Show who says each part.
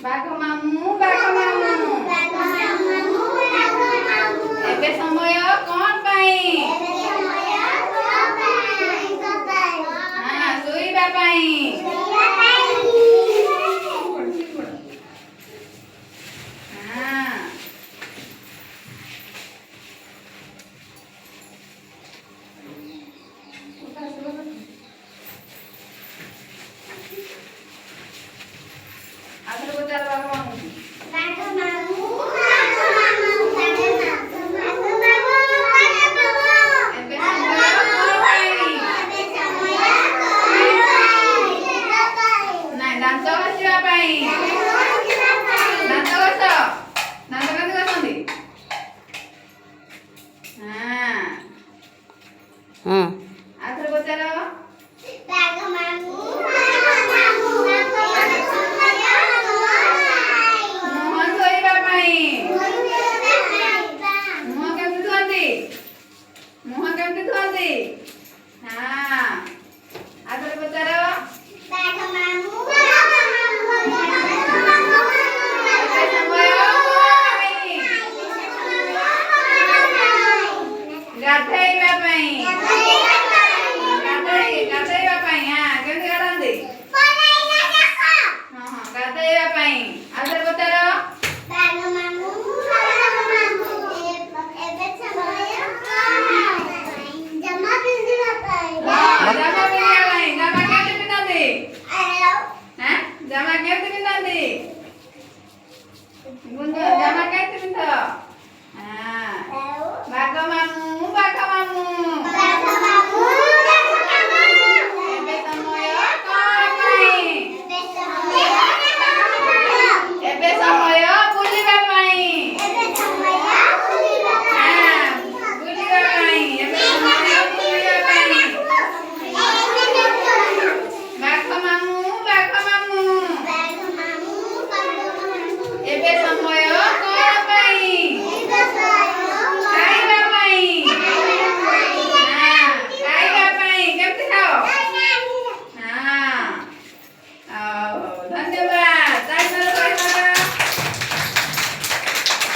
Speaker 1: ବାଘ ମାମୁଁ ଏବେ ସମୟ କଣ ପାଇଁ? ଶୋଇବା ପାଇଁ। ଆଉଥରେ ପଚାର ବାଘ ମାମୁଁ। ଏବେ ସମୟ କଣ ପାଇଁ? ନାଇଁ ଦାନ୍ତ ଘଷିବା ପାଇଁ। ଦାନ୍ତ ଘଷ। ଦାନ୍ତ କେମିତି ଘଷନ୍ତି? ଆଉଥରେ ପଚାର। ମୁହଁ ଧୋଇବା ପାଇଁ। ମୁହଁ କେମିତି ଧୁଅନ୍ତି? ମୁହଁ କେମିତି ଧୁଅନ୍ତି? ଆଉଥରେ ପଚାର। ଗାଧେଇବା ପାଇଁ। ଗାଧେଇବା ପାଇଁ। କେମିତି ଗାଧାନ୍ତି? ଗାଧେଇବା ପାଇଁ। ଆଉଥରେ ପଚାର। ଜାମା ପିନ୍ଧିବା ପାଇଁ। ଜାମା କେମିତି ପିନ୍ଧନ୍ତି? ଜାମା କେମିତି ପିନ୍ଧନ୍ତି?